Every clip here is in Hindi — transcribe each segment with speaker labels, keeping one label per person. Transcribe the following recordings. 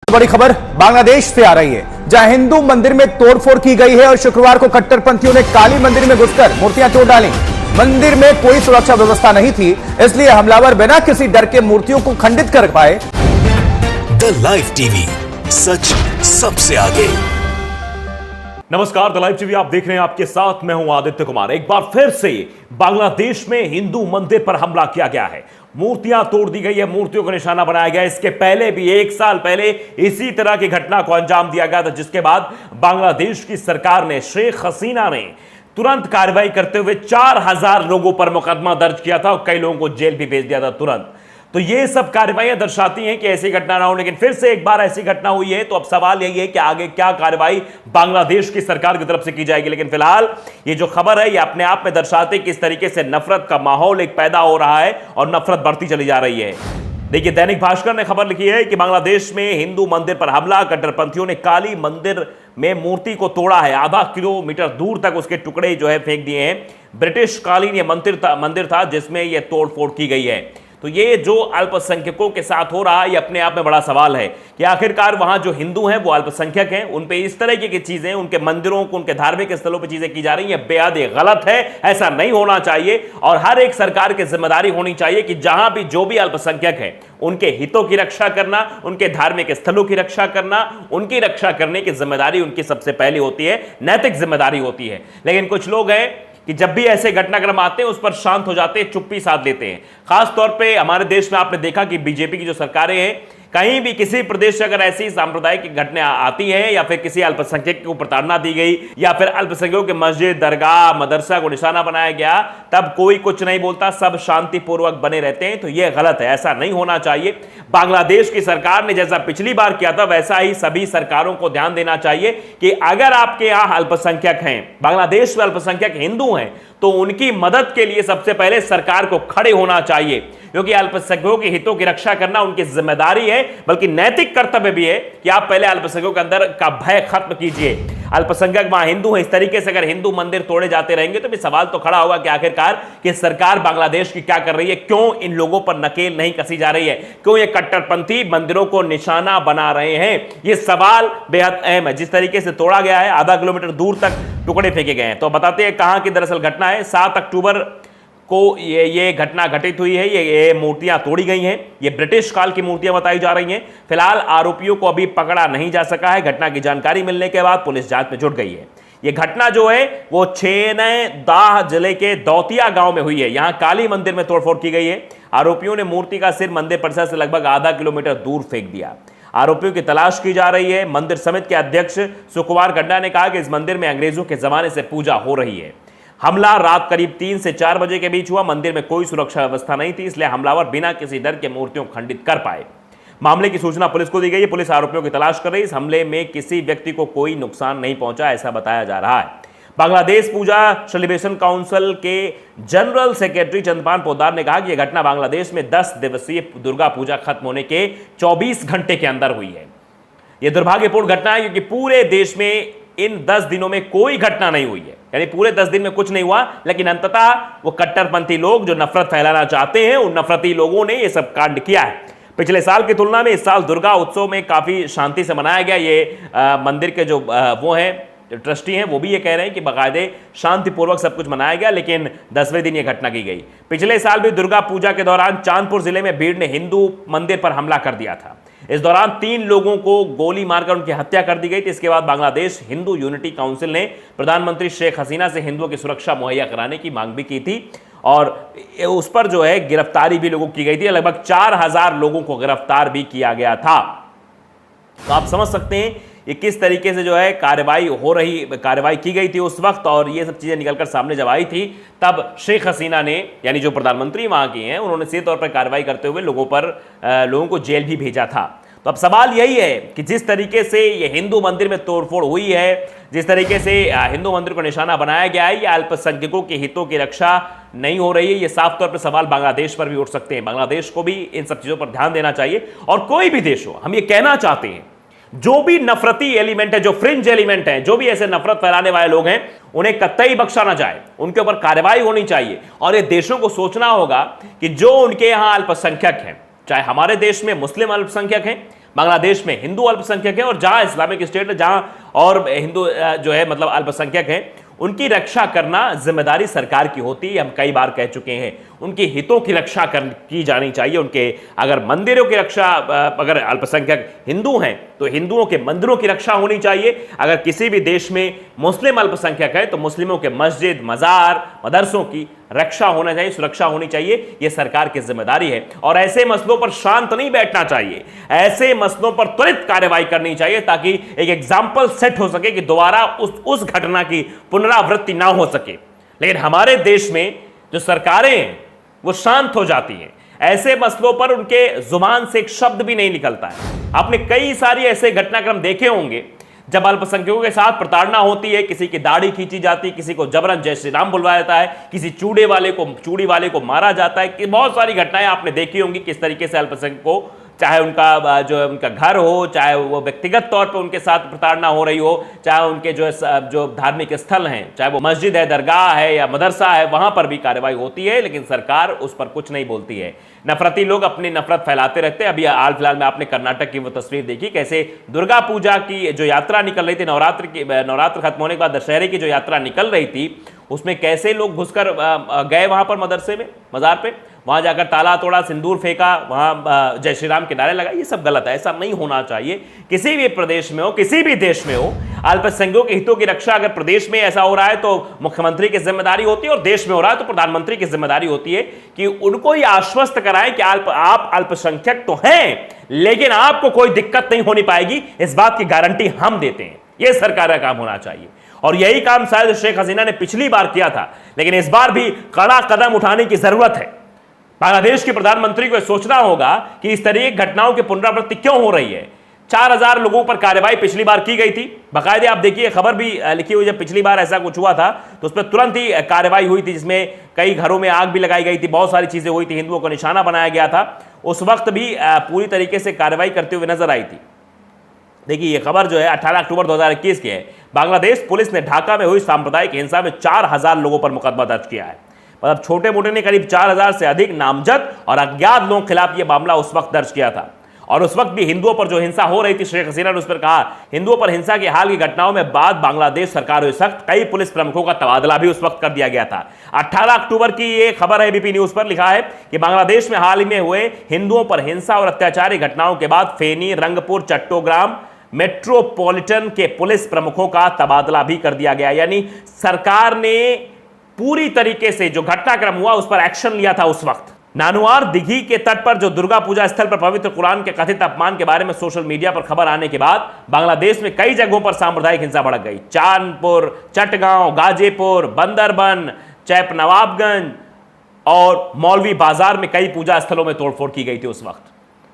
Speaker 1: बड़ी खबर बांग्लादेश से आ रही है, जहां हिंदू मंदिर में तोड़फोड़ की गई है और शुक्रवार को कट्टरपंथियों ने काली मंदिर में घुसकर मूर्तियां तोड़ डाली। मंदिर में कोई सुरक्षा व्यवस्था नहीं थी, इसलिए हमलावर बिना किसी डर के मूर्तियों को खंडित कर पाए।
Speaker 2: द लाइव टीवी, सच सबसे आगे।
Speaker 3: नमस्कार, द लाइव टीवी आप देख रहे हैं, आपके साथ मैं हूं आदित्य कुमार। एक बार फिर से बांग्लादेश में हिंदू मंदिर पर हमला किया गया है, मूर्तियां तोड़ दी गई है, मूर्तियों को निशाना बनाया गया है। इसके पहले भी 1 साल पहले इसी तरह की घटना को अंजाम दिया गया था, जिसके बाद बांग्लादेश की सरकार ने, शेख हसीना ने तुरंत कार्रवाई करते हुए 4000 लोगों पर मुकदमा दर्ज किया था और कई लोगों को जेल भी भेज दिया था तुरंत। तो ये सब कार्रवाइयां दर्शाती हैं कि ऐसी घटना ना हो, लेकिन फिर से एक बार ऐसी घटना हुई है। तो अब सवाल यही है कि आगे क्या कार्रवाई बांग्लादेश की सरकार की तरफ से की जाएगी। लेकिन फिलहाल ये जो खबर है, ये अपने आप में दर्शाती है किस तरीके से नफरत का माहौल एक पैदा हो रहा है और नफरत बढ़ती चली जा रही है। देखिए, दैनिक भास्कर ने खबर लिखी है कि बांग्लादेश में हिंदू मंदिर पर हमला, कट्टरपंथियों ने काली मंदिर में मूर्ति को तोड़ा है, आधा किलोमीटर दूर तक उसके टुकड़े जो है फेंक दिए हैं। ब्रिटिश कालीन ये मंदिर था जिसमें यह तोड़फोड़ की गई है। तो ये जो अल्पसंख्यकों के साथ हो रहा है, ये अपने आप में बड़ा सवाल है कि आखिरकार वहां जो हिंदू हैं वो अल्पसंख्यक हैं, उन पे इस तरह की चीजें, उनके मंदिरों को, उनके धार्मिक स्थलों पे चीजें की जा रही हैं, बेहद गलत है। ऐसा नहीं होना चाहिए और हर एक सरकार की जिम्मेदारी होनी चाहिए कि जहां भी जो भी अल्पसंख्यक है, उनके हितों की रक्षा करना, उनके धार्मिक स्थलों की रक्षा करना, उनकी रक्षा करने की जिम्मेदारी उनकी सबसे पहले होती है, नैतिक जिम्मेदारी होती है। लेकिन कुछ लोग हैं कि जब भी ऐसे घटनाक्रम आते हैं उस पर शांत हो जाते हैं, चुप्पी साध लेते हैं। खास तौर पे हमारे देश में आपने देखा कि बीजेपी की जो सरकारें हैं, कहीं भी किसी प्रदेश से अगर ऐसी सांप्रदायिक घटना आती है या फिर किसी अल्पसंख्यक को प्रताड़ना दी गई या फिर अल्पसंख्यकों के मस्जिद, दरगाह, मदरसा को निशाना बनाया गया, तब कोई कुछ नहीं बोलता, सब शांतिपूर्वक बने रहते हैं। तो यह गलत है, ऐसा नहीं होना चाहिए। बांग्लादेश की सरकार ने जैसा पिछली बार किया था, वैसा ही सभी सरकारों को ध्यान देना चाहिए कि अगर आपके यहां अल्पसंख्यक हैं, बांग्लादेश में अल्पसंख्यक हिंदू हैं, तो उनकी मदद के लिए सबसे पहले सरकार को खड़े होना चाहिए, क्योंकि अल्पसंख्यकों के हितों की रक्षा करना उनकी जिम्मेदारी है, बल्कि नैतिक कर्तव्य भी है कि आप पहले अल्पसंख्यकों के अंदर का भय खत्म कीजिए। अल्पसंख्यक वहां हिंदू हैं, इस तरीके से अगर हिंदू मंदिर तोड़े जाते रहेंगे तो भी सवाल तो खड़ा होगा कि आखिरकार कि सरकार बांग्लादेश की क्या कर रही है, क्यों इन लोगों पर नकेल नहीं कसी जा रही है, क्यों ये कट्टरपंथी मंदिरों को निशाना बना रहे हैं। ये सवाल बेहद अहम है। जिस तरीके से तोड़ा गया है, आधा किलोमीटर दूर तक टुकड़े फेंके गए हैं। तो बताते हैं कहां की दरअसल घटना है। 7 अक्टूबर को ये घटना घटित हुई है। ये मूर्तियां तोड़ी गई हैं, ये ब्रिटिश काल की मूर्तियां बताई जा रही हैं। फिलहाल आरोपियों को अभी पकड़ा नहीं जा सका है। घटना की जानकारी मिलने के बाद पुलिस जांच में जुट गई है। ये घटना जो है वो छेनदाह जिले के दौतिया गांव में हुई है। यहां काली मंदिर में तोड़फोड़ की गई है। आरोपियों ने मूर्ति का सिर मंदिर परिसर से लगभग आधा किलोमीटर दूर फेंक दिया। आरोपियों की तलाश की जा रही है। मंदिर समिति के अध्यक्ष सुकुमार गड्ढा ने कहा कि इस मंदिर में अंग्रेजों के जमाने से पूजा हो रही है। हमला रात करीब 3 से 4 बजे के बीच हुआ। मंदिर में कोई सुरक्षा व्यवस्था नहीं थी, इसलिए हमलावर बिना किसी डर के मूर्तियों को खंडित कर पाए। मामले की सूचना पुलिस को दी गई है। पुलिस आरोपियों की तलाश कर रही है। इस हमले में किसी व्यक्ति को कोई नुकसान नहीं पहुंचा, ऐसा बताया जा रहा है। बांग्लादेश पूजा सेलिब्रेशन काउंसिल के जनरल सेक्रेटरी चंद्रपान पोद्दार ने कहा कि यह घटना बांग्लादेश में 10 दिवसीय दुर्गा पूजा खत्म होने के 24 घंटे के अंदर हुई है। यह दुर्भाग्यपूर्ण घटना है क्योंकि पूरे देश में इन 10 दिनों में कोई घटना नहीं हुई है, यानी पूरे 10 दिन में कुछ नहीं हुआ। लेकिन अंततः वो कट्टरपंथी लोग जो नफरत फैलाना चाहते हैं, उन नफरती लोगों ने ये सब कांड किया है। पिछले साल की तुलना में इस साल दुर्गा उत्सव में काफी शांति से मनाया गया। ये मंदिर के जो वो हैं, ट्रस्टी हैं, वो भी ये कह रहे हैं कि बाकायदे शांतिपूर्वक सब कुछ मनाया गया, लेकिन 10वें दिन ये घटना की गई। पिछले साल भी दुर्गा पूजा के दौरान चांदपुर जिले में भीड़ ने हिंदू मंदिर पर हमला कर दिया था। इस दौरान 3 लोगों को गोली मारकर उनकी हत्या कर दी गई थी। इसके बाद बांग्लादेश हिंदू यूनिटी काउंसिल ने प्रधानमंत्री शेख हसीना से हिंदुओं की सुरक्षा मुहैया कराने की मांग भी की थी और उस पर जो है गिरफ्तारी भी लोगों की गई थी। लगभग 4000 लोगों को गिरफ्तार भी किया गया था। तो आप समझ सकते हैं ये किस तरीके से जो है कार्रवाई की गई थी उस वक्त, और ये सब चीजें निकलकर सामने जब आई थी, तब शेख हसीना ने, यानी जो प्रधानमंत्री वहां की हैं, उन्होंने सीधे तौर पर कार्रवाई करते हुए लोगों को जेल भी भेजा था। तो अब सवाल यही है कि जिस तरीके से ये हिंदू मंदिर में तोड़फोड़ हुई है, जिस तरीके से हिंदू मंदिर को निशाना बनाया गया है, ये अल्पसंख्यकों के हितों की रक्षा नहीं हो रही है। ये साफ तौर पर सवाल बांग्लादेश पर भी उठ सकते हैं। बांग्लादेश को भी इन सब चीजों पर ध्यान देना चाहिए। और कोई भी देश हो, हम ये कहना चाहते हैं, जो भी नफरती एलिमेंट है, जो फ्रिंज एलिमेंट है, जो भी ऐसे नफरत फैलाने वाले लोग हैं, उन्हें कतई बख्शा ना जाए, उनके ऊपर कार्रवाई होनी चाहिए। और ये देशों को सोचना होगा कि जो उनके यहां अल्पसंख्यक हैं, चाहे हमारे देश में मुस्लिम अल्पसंख्यक हैं, बांग्लादेश में हिंदू अल्पसंख्यक है और जहां इस्लामिक स्टेट है, जहां और हिंदू जो है मतलब अल्पसंख्यक है, उनकी रक्षा करना जिम्मेदारी सरकार की होती है। हम कई बार कह चुके हैं, उनके हितों की रक्षा की जानी चाहिए। उनके अगर मंदिरों की रक्षा, अगर अल्पसंख्यक हिंदू हैं तो हिंदुओं के मंदिरों की रक्षा होनी चाहिए। अगर किसी भी देश में मुस्लिम अल्पसंख्यक है तो मुस्लिमों के मस्जिद, मजार, मदरसों की रक्षा होना चाहिए, सुरक्षा होनी चाहिए। यह सरकार की जिम्मेदारी है और ऐसे मसलों पर शांत नहीं बैठना चाहिए। ऐसे मसलों पर त्वरित कार्रवाई करनी चाहिए ताकि एक एग्जाम्पल सेट हो सके कि दोबारा उस घटना की पुनरावृत्ति ना हो सके। लेकिन हमारे देश में जो सरकारें हैं वो शांत हो जाती हैं। ऐसे मसलों पर उनके जुबान से एक शब्द भी नहीं निकलता है। आपने कई सारी ऐसे घटनाक्रम देखे होंगे जब अल्पसंख्यकों के साथ प्रताड़ना होती है, किसी की दाढ़ी खींची जाती है, किसी को जबरन जय श्री राम बुलवाया जाता है, किसी चूड़ी वाले को मारा जाता है। कि बहुत सारी घटनाएं आपने देखी होंगी किस तरीके से अल्पसंख्यक को, चाहे उनका जो उनका घर हो, चाहे वो व्यक्तिगत तौर पर उनके साथ प्रताड़ना हो रही हो, चाहे उनके जो धार्मिक स्थल हैं, चाहे वो मस्जिद है, दरगाह है या मदरसा है, वहां पर भी कार्रवाई होती है, लेकिन सरकार उस पर कुछ नहीं बोलती है। नफरती लोग अपनी नफरत फैलाते रहते हैं। अभी हाल फिलहाल में आपने कर्नाटक की वो तस्वीर देखी, कैसे दुर्गा पूजा की जो यात्रा निकल रही थी, नवरात्र खत्म होने के बाद दशहरे की जो यात्रा निकल रही थी, उसमें कैसे लोग घुसकर गए वहां पर मदरसे में, मजार पे, वहां जाकर ताला तोड़ा, सिंदूर फेंका, वहां जय श्री राम के नारे लगाए। ये सब गलत है, ऐसा नहीं होना चाहिए। किसी भी प्रदेश में हो, किसी भी देश में हो, अल्पसंख्यकों के हितों की रक्षा अगर प्रदेश में ऐसा हो रहा है तो मुख्यमंत्री की जिम्मेदारी होती है और देश में हो रहा है तो प्रधानमंत्री की जिम्मेदारी होती है कि उनको ये आश्वस्त कराएं कि आप अल्पसंख्यक तो हैं, लेकिन आपको कोई दिक्कत नहीं होनी पाएगी, इस बात की गारंटी हम देते हैं। यह सरकार का काम होना चाहिए और यही काम शायद शेख हसीना ने पिछली बार किया था, लेकिन इस बार भी कड़ा कदम उठाने की जरूरत है। बांग्लादेश के प्रधानमंत्री को सोचना होगा कि इस तरह की घटनाओं की पुनरावृत्ति क्यों हो रही है। 4000 लोगों पर कार्रवाई पिछली बार की गई थी, बाकायदे आप देखिए खबर भी लिखी हुई, जब पिछली बार ऐसा कुछ हुआ था तो उस पर तुरंत ही कार्रवाई हुई थी, जिसमें कई घरों में आग भी लगाई गई थी, बहुत सारी चीजें हुई थी, हिंदुओं को निशाना बनाया गया था। उस वक्त भी पूरी तरीके से कार्रवाई करते हुए नजर आई थी। देखिए ये खबर जो है 18 अक्टूबर 2021 की है। बांग्लादेश पुलिस ने ढाका में हुई सांप्रदायिक हिंसा में 4000 लोगों पर मुकदमा दर्ज किया है। मतलब छोटे मोटे ने करीब 4000 से अधिक नामजद और अज्ञात लोगों के खिलाफ यह मामला उस वक्त दर्ज किया था और उस वक्त भी हिंदुओं पर जो हिंसा हो रही थी, शेख हसीना ने उस पर कहा, हिंदुओं पर हिंसा की हाल की घटनाओं में बाद बांग्लादेश सरकार हुई सख्त, कई पुलिस प्रमुखों का तबादला भी उस वक्त कर दिया गया था। 18 अक्टूबर की ये खबर है, एबीपी न्यूज पर लिखा है कि बांग्लादेश में हाल ही में हुए हिंदुओं पर हिंसा और अत्याचारी घटनाओं के बाद फेनी, रंगपुर, चट्टोग्राम मेट्रोपॉलिटन के पुलिस प्रमुखों का तबादला भी कर दिया गया। यानी सरकार ने पूरी तरीके से जो घटनाक्रम हुआ उस पर एक्शन लिया था उस वक्त। नानुआर दिघी के तट पर जो दुर्गा पूजा स्थल पर पवित्र कुरान के कथित अपमान के बारे में सोशल मीडिया पर खबर आने के बाद बांग्लादेश में कई जगहों पर सांप्रदायिक हिंसा भड़क गई। चांदपुर, चटगांव, गाजीपुर, बंदरबन, चैप नवाबगंज और मौलवी बाजार में कई पूजा स्थलों में तोड़फोड़ की गई थी उस वक्त।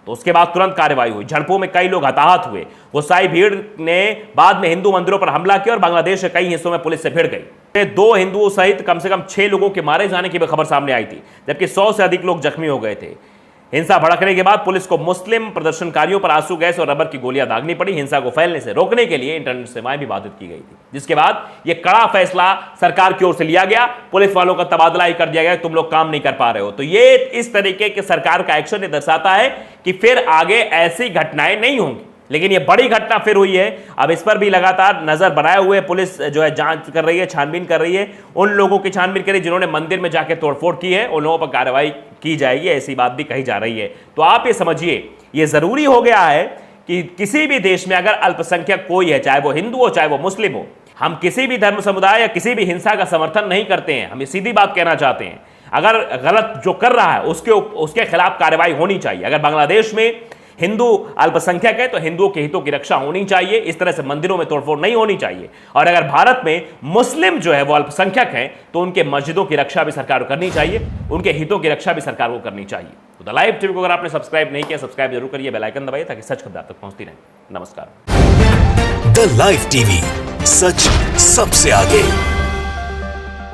Speaker 3: तो उसके बाद तुरंत कार्रवाई हुई, झड़पों में कई लोग हताहत हुए। गुस्साई भीड़ ने बाद में हिंदू मंदिरों पर हमला किया और बांग्लादेश के कई हिस्सों में पुलिस से भिड़ गई। 2 हिंदुओं सहित कम से कम 6 लोगों के मारे जाने की भी खबर सामने आई थी, जबकि 100 से अधिक लोग जख्मी हो गए थे। हिंसा भड़कने के बाद पुलिस को मुस्लिम प्रदर्शनकारियों पर आंसू गैस और रबर की गोलियां दागनी पड़ी। हिंसा को फैलने से रोकने के लिए इंटरनेट सेवाएं भी बाधित की गई थी, जिसके बाद यह कड़ा फैसला सरकार की ओर से लिया गया, पुलिस वालों का तबादला ही कर दिया गया, तुम लोग काम नहीं कर पा रहे हो। तो ये इस तरीके के सरकार का एक्शन ये दर्शाता है कि फिर आगे ऐसी घटनाएं नहीं होंगी। लेकिन ये बड़ी घटना फिर हुई है, अब इस पर भी लगातार नजर बनाए हुए पुलिस जो है जांच कर रही है, छानबीन कर रही है। उन लोगों की छानबीन करी जिन्होंने मंदिर में जाके तोड़फोड़ की है, उन लोगों पर कार्रवाई की जाएगी, ऐसी बात भी कही जा रही है। तो आप ये समझिए, ये जरूरी हो गया है कि किसी भी देश में अगर अल्पसंख्यक कोई है, चाहे वो हिंदू हो चाहे वो मुस्लिम हो, हम किसी भी धर्म समुदाय या किसी भी हिंसा का समर्थन नहीं करते हैं। हम ये सीधी बात कहना चाहते हैं, अगर गलत जो कर रहा है उसके खिलाफ कार्रवाई होनी चाहिए। अगर बांग्लादेश में हिंदू अल्पसंख्यक है तो हिंदुओं के हितों की रक्षा होनी चाहिए, इस तरह से मंदिरों में तोड़फोड़ नहीं होनी चाहिए। और अगर भारत में मुस्लिम जो है वो अल्पसंख्यक है तो उनके मस्जिदों की रक्षा भी सरकार को करनी चाहिए, उनके हितों की रक्षा भी सरकार को करनी चाहिए। तो द लाइव टीवी को अगर आपने सब्सक्राइब नहीं किया, सब्सक्राइब जरूर करिए, बेल आइकन दबाइए ताकि सच खबर आप तक पहुंचती रहे। नमस्कार।
Speaker 2: द लाइव टीवी, सच सबसे आगे।